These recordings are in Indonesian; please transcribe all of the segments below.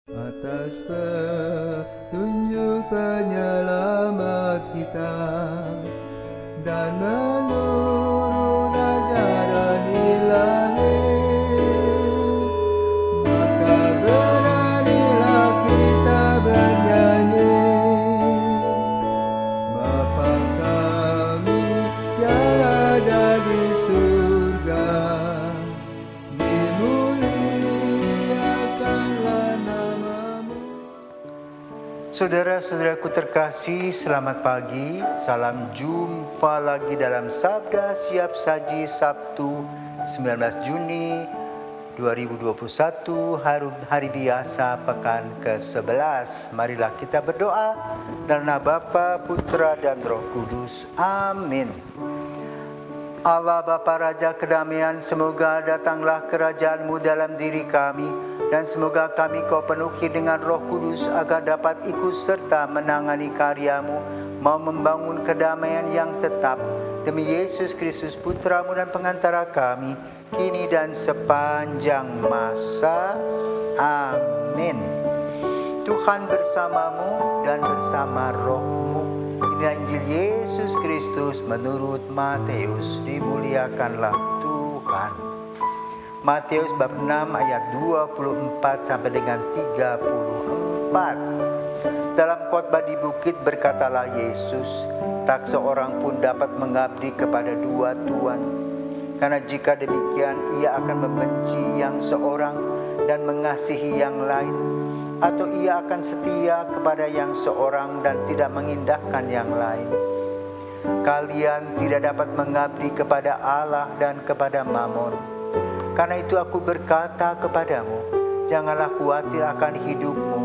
Atas petunjuk penyelamat kita dan menurut ajaran ilahi, maka beranilah kita bernyanyi. Bapa kami yang ada di surga, dimuliakanlah namamu. Saudara-saudaraku terkasih, selamat pagi. Salam jumpa lagi dalam Sabda Siap Saji Sabtu 19 Juni 2021, hari biasa pekan ke-11. Marilah kita berdoa dalam nama Bapa, Putra, dan Roh Kudus. Amin. Allah Bapa Raja Kedamaian, semoga datanglah kerajaan-Mu dalam diri kami, dan semoga kami Kau penuhi dengan Roh Kudus agar dapat ikut serta menangani karya-Mu, mau membangun kedamaian yang tetap. Demi Yesus Kristus Putra-Mu dan pengantara kami, kini dan sepanjang masa. Amin. Tuhan bersamamu dan bersama Roh-Mu. Inilah Injil Yesus Kristus menurut Matius. Dimuliakanlah Tuhan. Matius bab 6 ayat 24 sampai dengan 34. Dalam khotbah di bukit berkatalah Yesus, tak seorang pun dapat mengabdi kepada dua tuan. Karena jika demikian ia akan membenci yang seorang dan mengasihi yang lain, atau ia akan setia kepada yang seorang dan tidak mengindahkan yang lain. Kalian tidak dapat mengabdi kepada Allah dan kepada Mamon. Karena itu aku berkata kepadamu, janganlah khawatir akan hidupmu,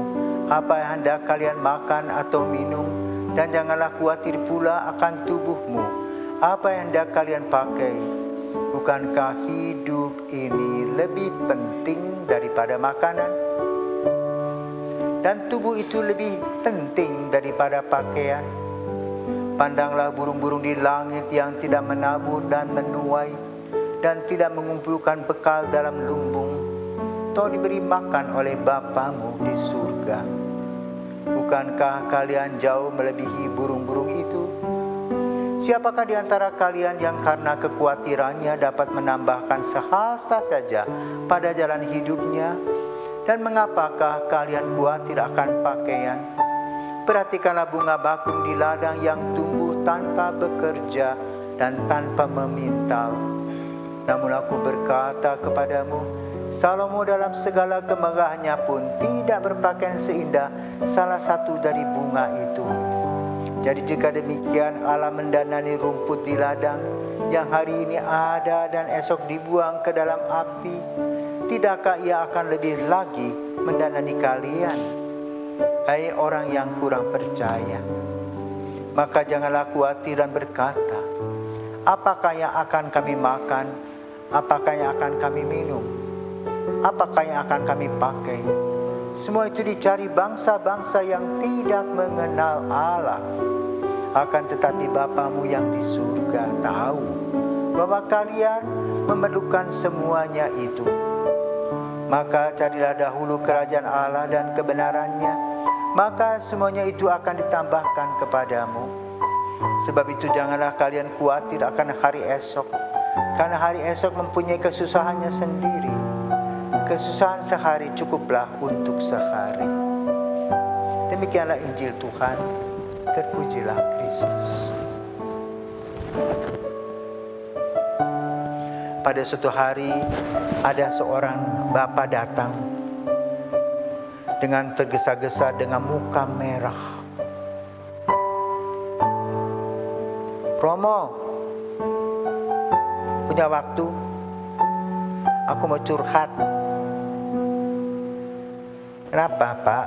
apa yang hendak kalian makan atau minum, dan janganlah khawatir pula akan tubuhmu, apa yang hendak kalian pakai. Bukankah hidup ini lebih penting daripada makanan? Dan tubuh itu lebih penting daripada pakaian. Pandanglah burung-burung di langit yang tidak menabur dan menuai, dan tidak mengumpulkan bekal dalam lumbung, toh diberi makan oleh Bapamu di surga. Bukankah kalian jauh melebihi burung-burung itu? Siapakah di antara kalian yang karena kekhawatirannya dapat menambahkan sehasta saja pada jalan hidupnya? Dan mengapakah kalian khawatir akan pakaian? Perhatikanlah bunga bakung di ladang yang tumbuh tanpa bekerja dan tanpa memintal. Namun aku berkata kepadamu, Salomo dalam segala kemegahannya pun tidak berpakaian seindah salah satu dari bunga itu. Jadi jika demikian Allah mendanani rumput di ladang yang hari ini ada dan esok dibuang ke dalam api, tidakkah ia akan lebih lagi mendanani kalian, hai orang yang kurang percaya? Maka janganlah khawatir dan berkata, apakah yang akan kami makan? Apakah yang akan kami minum? Apakah yang akan kami pakai? Semua itu dicari bangsa-bangsa yang tidak mengenal Allah. Akan tetapi Bapamu yang di surga tahu bahwa kalian memerlukan semuanya itu. Maka carilah dahulu kerajaan Allah dan kebenarannya, maka semuanya itu akan ditambahkan kepadamu. Sebab itu janganlah kalian khawatir akan hari esok, karena hari esok mempunyai kesusahannya sendiri. Kesusahan sehari cukuplah untuk sehari. Demikianlah Injil Tuhan. Terpujilah Kristus. Pada suatu hari ada seorang bapa datang dengan tergesa-gesa dengan muka merah. Romo, punya waktu? Aku mau curhat. Kenapa, Pak?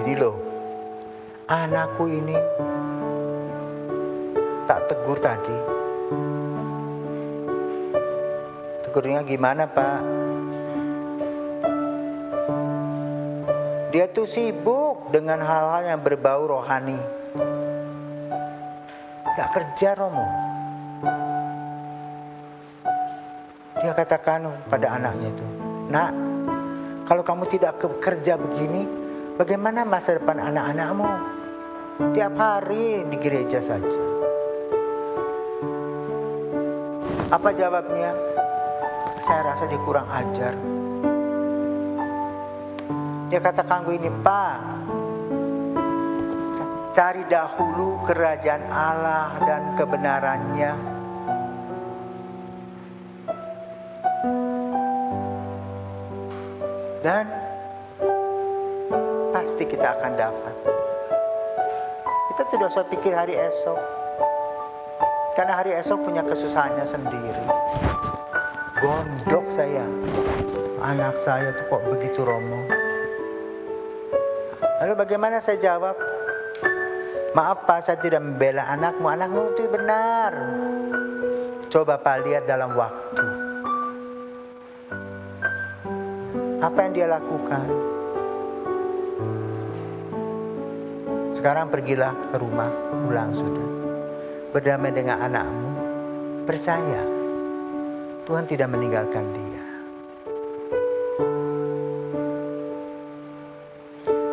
Ini loh, anakku ini tak tegur tadi. Tegurnya gimana, Pak? Dia tuh sibuk dengan hal-hal yang berbau rohani. Gak kerja, Romo. Dia katakan pada anaknya itu, "Nak, kalau kamu tidak kerja begini, bagaimana masa depan anak-anakmu? Tiap hari di gereja saja." Apa jawabnya? Saya rasa dia kurang ajar. Dia katakan begini, "Pak, cari dahulu kerajaan Allah dan kebenarannya. Dan pasti kita akan dapat." Kita tidak usah pikir hari esok. Karena hari esok punya kesusahannya sendiri. Gondok saya, anak saya tuh kok begitu romo. Lalu bagaimana saya jawab? "Maaf Pak, saya tidak membela anakmu. Anakmu itu benar. Coba Pak lihat dalam waktu. Apa yang dia lakukan? Sekarang pergilah ke rumah, pulang sudah. Berdamai dengan anakmu. Percaya, Tuhan tidak meninggalkan dia."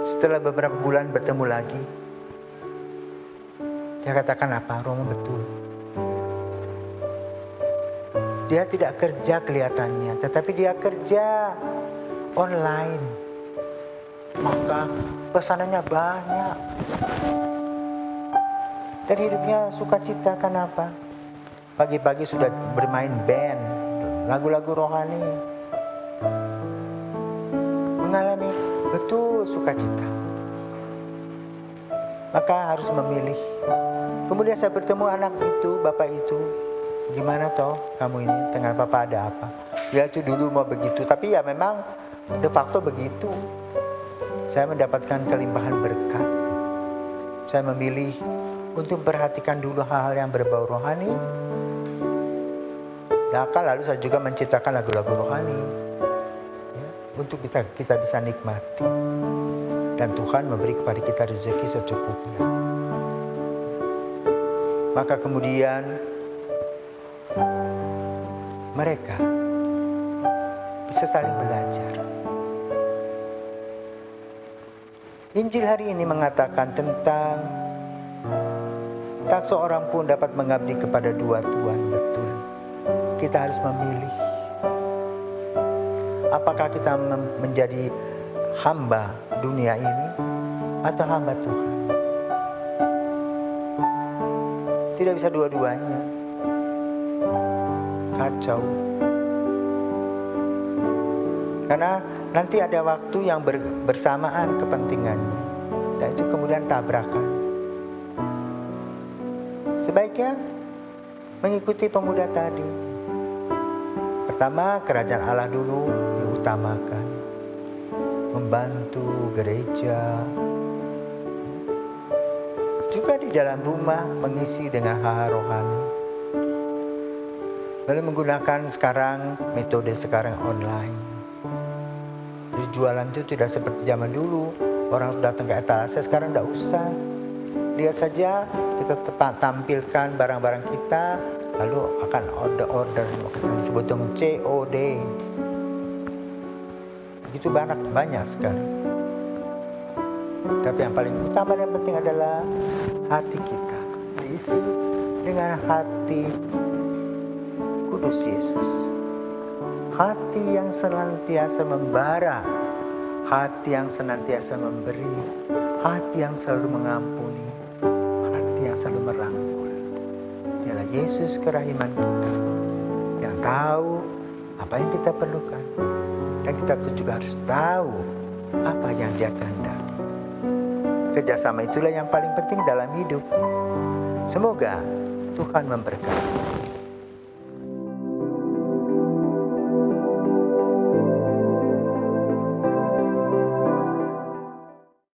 Setelah beberapa bulan bertemu lagi, dia katakan, "Apa? Romo betul. Dia tidak kerja kelihatannya, tetapi dia kerja online. Maka pesanannya banyak. Dan hidupnya sukacita. Kenapa? Pagi-pagi sudah bermain band, lagu-lagu rohani. Mengalami betul sukacita. Maka harus memilih. Kemudian saya bertemu anak itu, bapak itu. "Gimana toh kamu ini? Dengan papa ada apa?" "Ya itu dulu mau begitu, tapi ya memang de facto begitu. Saya mendapatkan kelimpahan berkat. Saya memilih untuk perhatikan dulu hal-hal yang berbau rohani. Lalu saya juga menciptakan lagu-lagu rohani, ya, untuk kita bisa nikmati. Dan Tuhan memberi kepada kita rezeki secukupnya." Maka kemudian mereka bisa saling belajar. Injil hari ini mengatakan tentang tak seorang pun dapat mengabdi kepada dua tuan. Betul. Kita harus memilih. Apakah kita menjadi hamba dunia ini atau hamba Tuhan? Tidak bisa dua-duanya. Kacau. Karena nanti ada waktu yang bersamaan kepentingannya. Dan itu kemudian tabrakan. Sebaiknya mengikuti pemuda tadi. Pertama, kerajaan Allah dulu diutamakan. Membantu gereja. Juga di dalam rumah mengisi dengan hal rohani. Lalu menggunakan sekarang metode sekarang online. Jadi jualan itu tidak seperti zaman dulu. Orang datang ke etalase, sekarang tidak usah. Lihat saja, kita tampilkan barang-barang kita, lalu akan order disebut dengan COD. Begitu banyak sekali. Tapi yang paling utama dan penting adalah hati kita diisi dengan hati Kudus Yesus. Hati yang senantiasa membara, hati yang senantiasa memberi, hati yang selalu mengampuni, hati yang selalu merangkul. Dialah Yesus kerahiman kita, yang tahu apa yang kita perlukan, dan kita juga harus tahu apa yang Dia kehendaki. Kerjasama itulah yang paling penting dalam hidup. Semoga Tuhan memberkati.